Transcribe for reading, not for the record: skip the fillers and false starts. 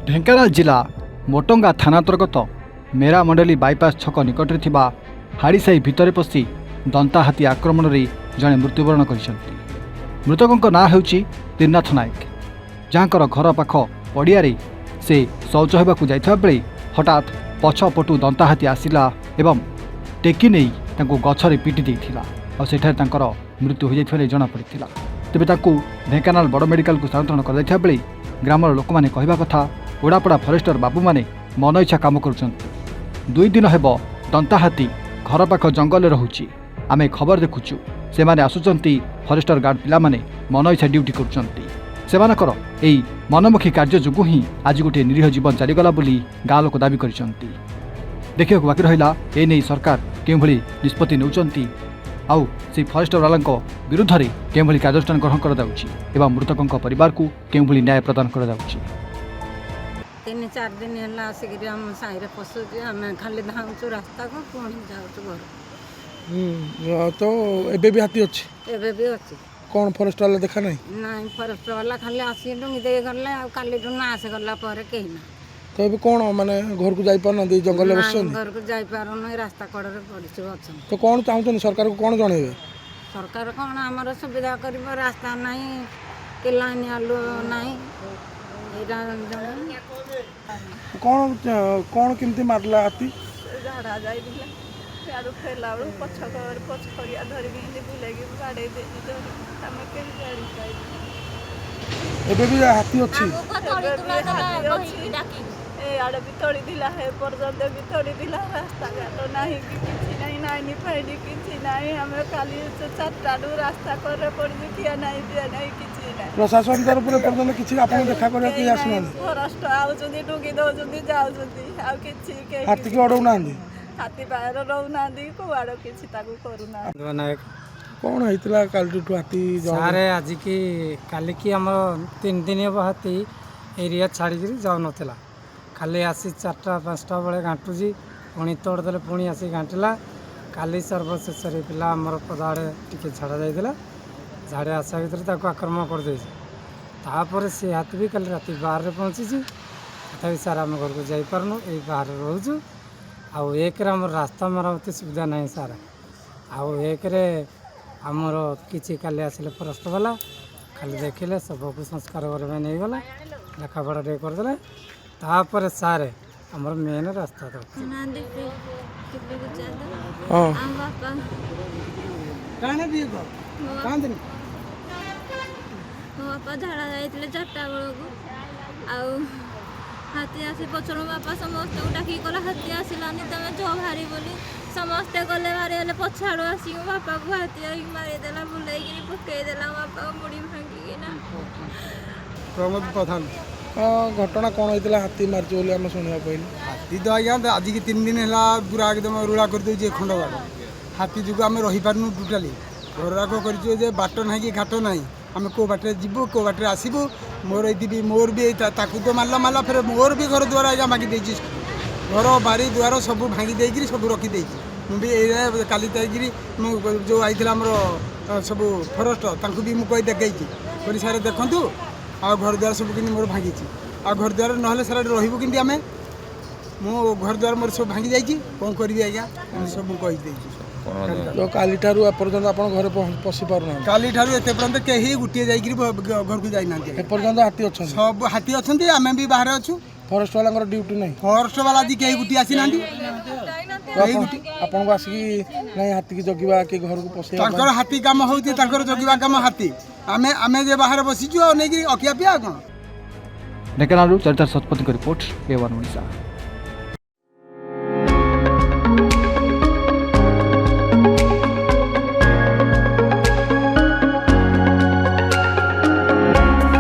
ढेंकानाल जिला मोटंगा थाना अंतर्गत मेरा मंडली बाईपास छक निकटरे थिबा हाड़ीसाही भितर पशि दंता हाथी आक्रमण में जड़े मृत्युवरण कर मृतकों नाँ हेउछि त्रिनाथ नायक जहाँकर घर पाख पड़िया से शौच होगाकू जाइथिबा बेले हठात पछपटू दंता हाथी आसिला एवं टेकी नहीं तांको गछरे पिटी देइथिला और सेठारे तांकर मृत्यु हो जाइथिबा जଣାपड़िथिला। तेबे तांको ढेंकानाल बड़ मेडिकल को स्थानांतरण कर जाइथिबा बेले ग्रामर लोक माने कहबा कथा ओडापड़ा फरेस्टर बाबू माने मन इच्छा काम करुछन्ति। 2 दिन हेब दंता हाथी घर पाख जंगल रहुछि आमे खबर देखुछु से माने आसुचंती फरेस्टर गार्ड पिला माने मन इच्छा ड्यूटी करुछन्ति। सेमानकर एई मनमुखी कार्य जोगु ही आज गोटे निरीह जीवन चलीगला बोली गाँ लोक दाबी करिसन्ति। देखिया बाकी रहिला ए नै सरकार केउ भली निष्पत्ति नउचन्ति आउ से फरेस्टर वाला विरुद्ध में केउ भली कार्यानुष्ठान ग्रहण कर जाउछि एवं मृतकों परिवार को केउ भली न्याय प्रदान कर जाउछि। 3-4 दिन है आसिक आम साई पशुचे आम खाली धाऊँ रास्ता को पुणी जाऊँ घर। तो एबे भी हाथी अच्छी एबे भी अच्छी कौन फॉरेस्ट वाला देखा नहीं नहीं फॉरेस्ट वाला खाली आसी डुंगी दे गले आ काली ना आसे गला पर कहीं ना तो एबे कौन माने घर को जाई पारना दे जंगल में बसन घर को जाई पारन रास्ता कड़े पड़छ अछन। तो कौन चाहतन सरकार को कौन जणेबे सरकार कौन आमर सुविधा करिबो रास्ता नहीं के लाइन आलू नहीं एरा कौन कौन किमती मारला हाथी झाड़ा जाई दिला यार फेला पछखरिया धरिक बुलेगी गाड़े दे आम के गाड़ी पाई एबे भी हाथी अच्छी आड़े भी थोड़ी दिला है पर्यंत भी थोड़ी दिला रास्ता घाट नहीं कि किसी नहीं नाइनी फाइनी किसी नहीं हमें खाली 4टा रास्ता करे पड़ी किया नहीं दिया नहीं किसी नहीं प्रशासन तरफ पर्यंत किसी आपन देखा करे कि आसुना फॉरेस्ट आउचंदी डुगी दउचंदी जाउचंदी आ किसी के हाथी की अडौ नांदी हाथी बाहर रहना दी कुआड़ किसी ताकू करूना नायक कौन होइतला कालटू हाथी सारे आज की काली की हमर 3 दिन हे हाथी एरिया छाड़ी जाऊ नथिला खाली आसी 4टा-5टा बेले घाटुची पुणी तोड़ देले पुणी आसी घाटिला काली सर्वशेष पिला आमर पदाड़े टिके छाड़ा जाइला झाड़े आशा भर आक्रमण कर दे तापर से हाथी भी कल राति 12 पहुँची तथापि सार आम घर को जापारनु ये बाहर रोचु आउ एक रास्ता मरामती सुविधा नहीं सार आउ एक आमर किसी काली आसिले फरेस्ट वाला खाली देखिले सबको संस्कार करने नहीं गला लेखापढ़ा टे करदे तापर सारे आमर मेन रास्ता तो बापा झाड़ा जाइए 4टा बेलू हाथी आसी पचर बापा समस्त डाकी गला हाथी आसलानी तुम जो भारी बोली समस्ते गले भारी हेल्ले पछाड़ आस बापा को हाथी मारिदेला बुलाई पकईदेला बापा मुड़ी भांगिना प्रमोद प्रधान घटना कौन होइतला हाथी मारची बोली हम सुनिया पइल हाथी तो आज्ञा आज की 3 दिन है पूरा एकदम रुड़ा कर दे खंडवाड़ हाथी जो आम रही पार्नु टोटाली घरराक कर बाट ना कि घाट ना आम कौ बाटे जीवु कौ बाटे आसबू मोर ये मोर भी ताकू तो मारला फिर मोर भी घर द्वार आज्ञा भांगी देछि घर बारी द्वार सब भांगी देकरी सब रखी मुझे काली तैकरी जो आई आमर सब फरेस्ट भी मुझे देखी सारे देखु आ घर द्वार सब कि मोर भांगी आ घर द्वार ना सारे रही कि आम मो घर द्वार मोर सब भांगी जाइए कौन करी आज्ञा सब कही तो काली ठारू एपर्यंत आप घर पशि पारना काली ठारू एते पर्यंत कहीं गोटे जाइए घर को जाइना एपर्यंत हाथी अच्छा सब हाथी अच्छा आम भी बाहर अच्छु फॉरेस्ट वाला ड्यूटी नहीं फॉरेस्ट वाला जी कहीं गोटे आसी ना आपन को आसिकी नहीं हाथी की जगिबा कि घर को पशे हाथी काम होती जगिबा काम हाथी आमे आमे जे बाहर बसीचु आ नहीं अखिया पिया कौन। ढेंकानाल चरितार शतपथी रिपोर्ट A1 ओडिशा।